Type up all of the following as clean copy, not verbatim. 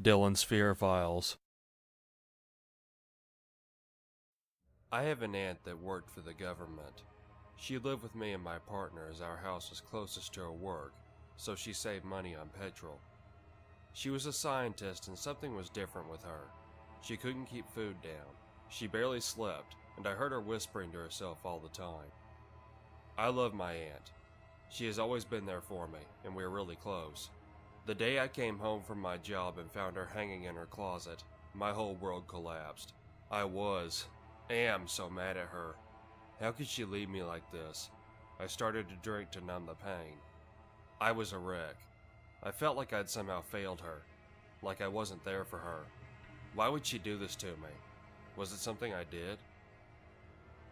Dylan's Fear Files. I have an aunt that worked for the government. She lived with me and my partner as our house was closest to her work, so she saved money on petrol. She was a scientist and something was different with her. She couldn't keep food down. She barely slept, and I heard her whispering to herself all the time. I love my aunt. She has always been there for me, and we are really close. The day I came home from my job and found her hanging in her closet, my whole world collapsed. I am so mad at her. How could she leave me like this? I started to drink to numb the pain. I was a wreck. I felt like I'd somehow failed her, like I wasn't there for her. Why would she do this to me? Was it something I did?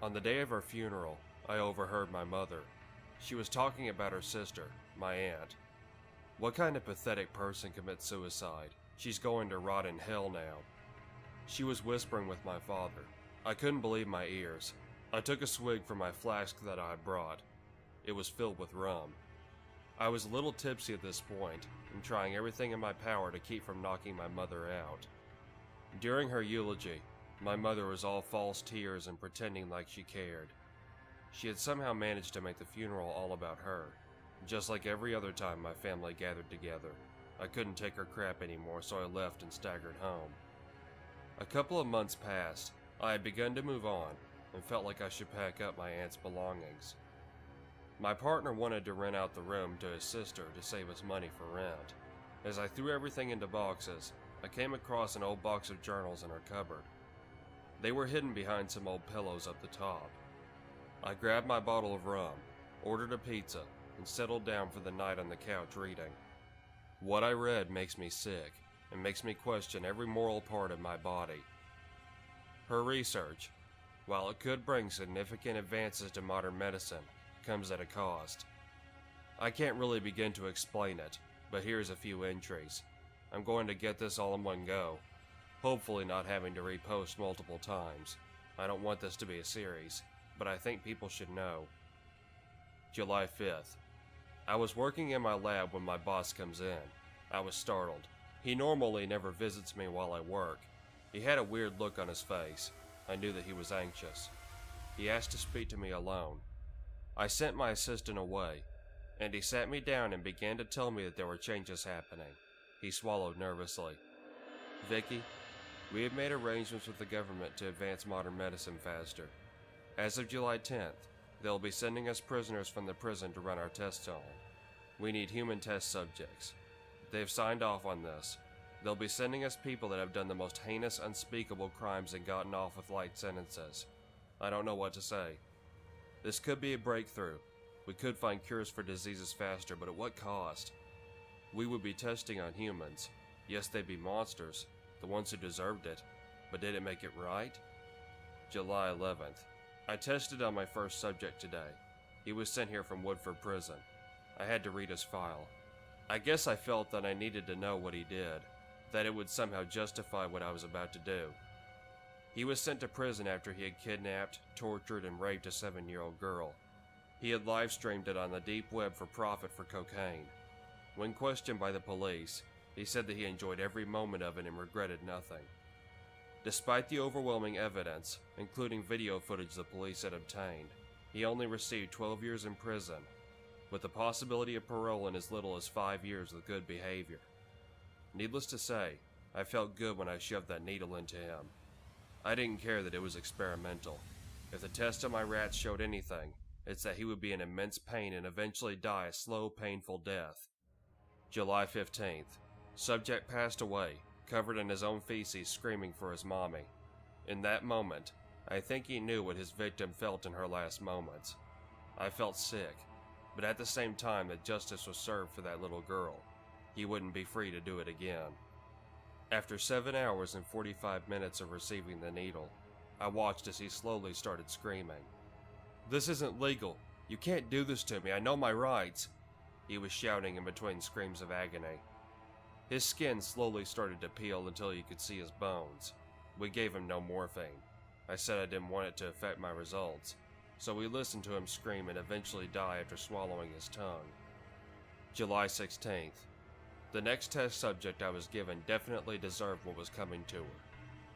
On the day of her funeral, I overheard my mother. She was talking about her sister, my aunt. What kind of pathetic person commits suicide? She's going to rot in hell now. She was whispering with my father. I couldn't believe my ears. I took a swig from my flask that I had brought. It was filled with rum. I was a little tipsy at this point, and trying everything in my power to keep from knocking my mother out. During her eulogy, my mother was all false tears and pretending like she cared. She had somehow managed to make the funeral all about her, just like every other time my family gathered together. I couldn't take her crap anymore, so I left and staggered home. A couple of months passed. I had begun to move on, and felt like I should pack up my aunt's belongings. My partner wanted to rent out the room to his sister to save us money for rent. As I threw everything into boxes, I came across an old box of journals in her cupboard. They were hidden behind some old pillows up the top. I grabbed my bottle of rum, ordered a pizza, and settled down for the night on the couch reading. What I read makes me sick, and makes me question every moral part of my body. Her research, while it could bring significant advances to modern medicine, comes at a cost. I can't really begin to explain it, but here's a few entries. I'm going to get this all in one go, hopefully not having to repost multiple times. I don't want this to be a series, but I think people should know. July 5th. I was working in my lab when my boss comes in. I was startled. He normally never visits me while I work. He had a weird look on his face. I knew that he was anxious. He asked to speak to me alone. I sent my assistant away, and he sat me down and began to tell me that there were changes happening. He swallowed nervously. Vicky, we have made arrangements with the government to advance modern medicine faster. As of July 10th, they'll be sending us prisoners from the prison to run our tests on. We need human test subjects. They've signed off on this. They'll be sending us people that have done the most heinous, unspeakable crimes and gotten off with light sentences. I don't know what to say. This could be a breakthrough. We could find cures for diseases faster, but at what cost? We would be testing on humans. Yes, they'd be monsters, the ones who deserved it, but did it make it right? July 11th. I tested on my first subject today. He was sent here from Woodford Prison. I had to read his file. I guess I felt that I needed to know what he did, that it would somehow justify what I was about to do. He was sent to prison after he had kidnapped, tortured, and raped a 7-year-old girl. He had live-streamed it on the deep web for profit for cocaine. When questioned by the police, he said that he enjoyed every moment of it and regretted nothing. Despite the overwhelming evidence, including video footage the police had obtained, he only received 12 years in prison, with the possibility of parole in as little as 5 years with good behavior. Needless to say, I felt good when I shoved that needle into him. I didn't care that it was experimental. If the test on my rats showed anything, it's that he would be in immense pain and eventually die a slow, painful death. July 15th. Subject passed away, covered in his own feces, screaming for his mommy. In that moment, I think he knew what his victim felt in her last moments. I felt sick, but at the same time that justice was served for that little girl. He wouldn't be free to do it again. After 7 hours and 45 minutes of receiving the needle, I watched as he slowly started screaming. "This isn't legal. You can't do this to me. I know my rights," he was shouting in between screams of agony. His skin slowly started to peel until you could see his bones. We gave him no morphine. I said I didn't want it to affect my results, so we listened to him scream and eventually die after swallowing his tongue. July 16th. The next test subject I was given definitely deserved what was coming to her.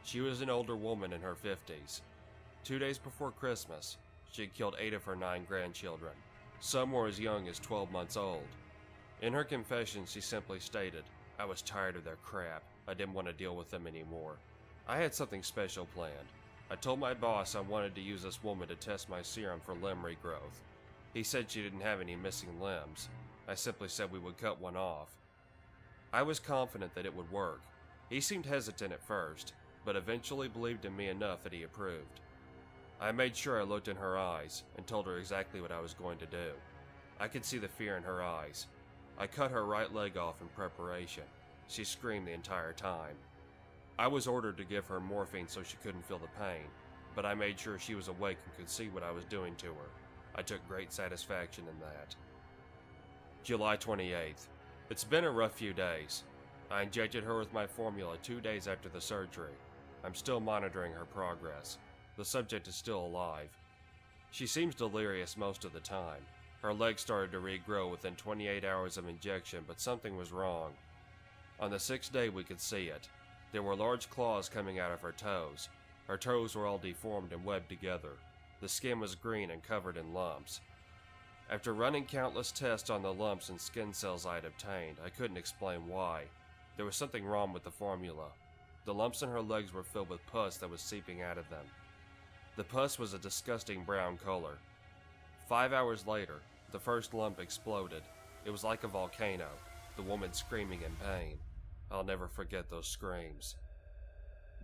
She was an older woman in her 50s. 2 days before Christmas, she had killed 8 of her 9 grandchildren. Some were as young as 12 months old. In her confession, she simply stated, "I was tired of their crap. I didn't want to deal with them anymore." I had something special planned. I told my boss I wanted to use this woman to test my serum for limb regrowth. He said she didn't have any missing limbs. I simply said we would cut one off. I was confident that it would work. He seemed hesitant at first, but eventually believed in me enough that he approved. I made sure I looked in her eyes and told her exactly what I was going to do. I could see the fear in her eyes. I cut her right leg off in preparation. She screamed the entire time. I was ordered to give her morphine so she couldn't feel the pain, but I made sure she was awake and could see what I was doing to her. I took great satisfaction in that. July 28th. It's been a rough few days. I injected her with my formula 2 days after the surgery. I'm still monitoring her progress. The subject is still alive. She seems delirious most of the time. Her legs started to regrow within 28 hours of injection, but something was wrong. On the 6th day we could see it. There were large claws coming out of her toes. Her toes were all deformed and webbed together. The skin was green and covered in lumps. After running countless tests on the lumps and skin cells I had obtained, I couldn't explain why. There was something wrong with the formula. The lumps in her legs were filled with pus that was seeping out of them. The pus was a disgusting brown color. 5 hours later, the first lump exploded. It was like a volcano, the woman screaming in pain. I'll never forget those screams.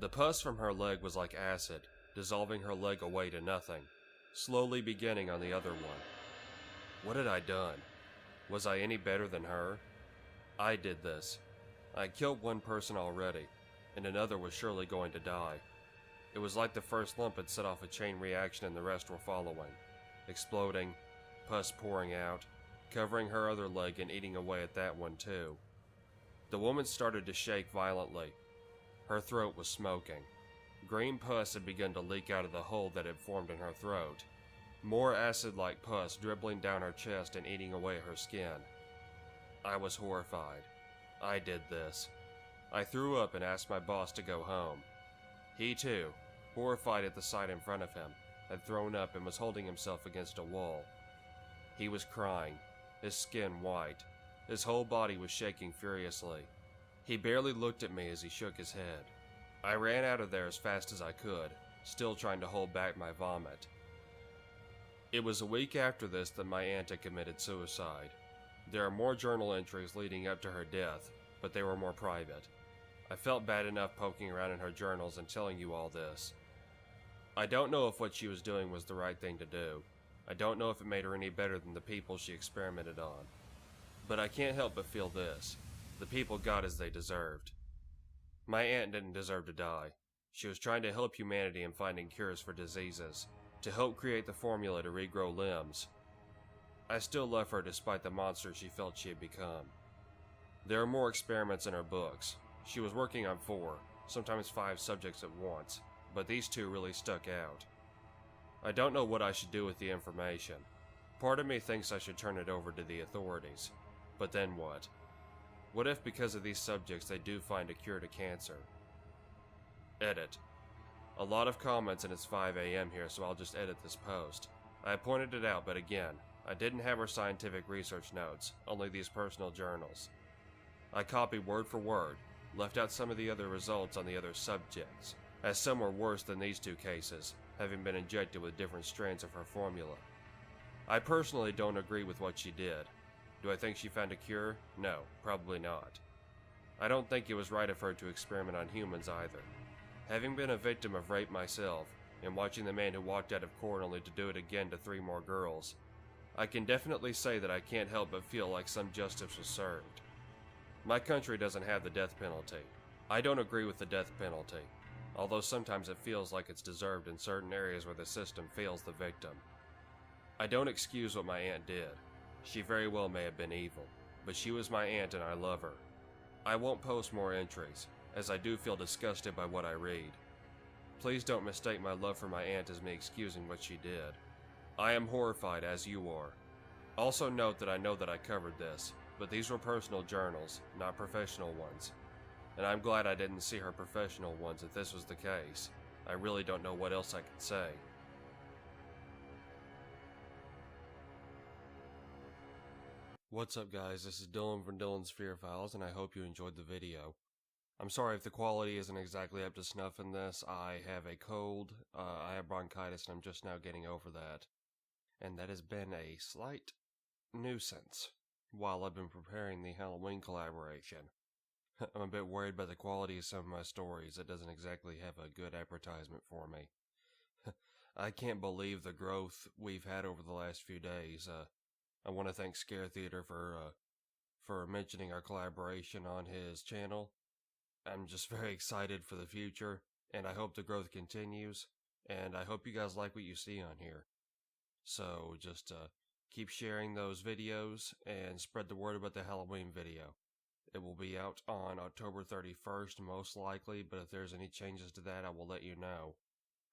The pus from her leg was like acid, dissolving her leg away to nothing, slowly beginning on the other one. What had I done? Was I any better than her? I did this. I had killed one person already, and another was surely going to die. It was like the first lump had set off a chain reaction and the rest were following. Exploding, pus pouring out, covering her other leg and eating away at that one too. The woman started to shake violently. Her throat was smoking. Green pus had begun to leak out of the hole that had formed in her throat. More acid-like pus dribbling down her chest and eating away her skin. I was horrified. I did this. I threw up and asked my boss to go home. He too, horrified at the sight in front of him, had thrown up and was holding himself against a wall. He was crying, his skin white. His whole body was shaking furiously. He barely looked at me as he shook his head. I ran out of there as fast as I could, still trying to hold back my vomit. It was a week after this that my aunt had committed suicide. There are more journal entries leading up to her death, but they were more private. I felt bad enough poking around in her journals and telling you all this. I don't know if what she was doing was the right thing to do. I don't know if it made her any better than the people she experimented on. But I can't help but feel this. The people got as they deserved. My aunt didn't deserve to die. She was trying to help humanity in finding cures for diseases, to help create the formula to regrow limbs. I still love her despite the monster she felt she had become. There are more experiments in her books. She was working on 4, sometimes 5 subjects at once, but these 2 really stuck out. I don't know what I should do with the information. Part of me thinks I should turn it over to the authorities. But then what? What if because of these subjects they do find a cure to cancer? Edit. A lot of comments and it's 5 a.m. here, so I'll just edit this post. I pointed it out, but again, I didn't have her scientific research notes, only these personal journals. I copied word for word, left out some of the other results on the other subjects, as some were worse than these 2 cases, having been injected with different strains of her formula. I personally don't agree with what she did. Do I think she found a cure? No, probably not. I don't think it was right of her to experiment on humans either. Having been a victim of rape myself, and watching the man who walked out of court only to do it again to 3 more girls, I can definitely say that I can't help but feel like some justice was served. My country doesn't have the death penalty. I don't agree with the death penalty, although sometimes it feels like it's deserved in certain areas where the system fails the victim. I don't excuse what my aunt did. She very well may have been evil, but she was my aunt and I love her. I won't post more entries, as I do feel disgusted by what I read. Please don't mistake my love for my aunt as me excusing what she did. I am horrified as you are. Also note that I know that I covered this, but these were personal journals, not professional ones. And I'm glad I didn't see her professional ones if this was the case. I really don't know what else I could say. What's up guys, this is Dylan from Dylan's Fear Files, and I hope you enjoyed the video. I'm sorry if the quality isn't exactly up to snuff in this. I have a cold, I have bronchitis, and I'm just now getting over that. And that has been a slight nuisance while I've been preparing the Halloween collaboration. I'm a bit worried by the quality of some of my stories. It doesn't exactly have a good advertisement for me. I can't believe the growth we've had over the last few days. I want to thank Scare Theater for mentioning our collaboration on his channel. I'm just very excited for the future, and I hope the growth continues, and I hope you guys like what you see on here. So just keep sharing those videos and spread the word about the Halloween video. It will be out on October 31st most likely, but if there's any changes to that, I will let you know.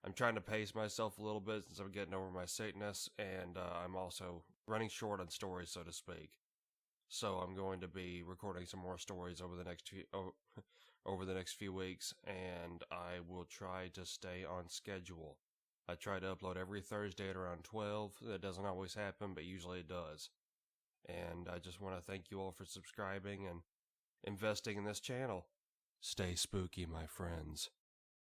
I'm trying to pace myself a little bit since I'm getting over my sickness, and I'm also running short on stories, so to speak. So I'm going to be recording some more stories over the next few weeks, and I will try to stay on schedule. I try to upload every Thursday at around 12. That doesn't always happen, but usually it does. And I just want to thank you all for subscribing and investing in this channel. Stay spooky, my friends.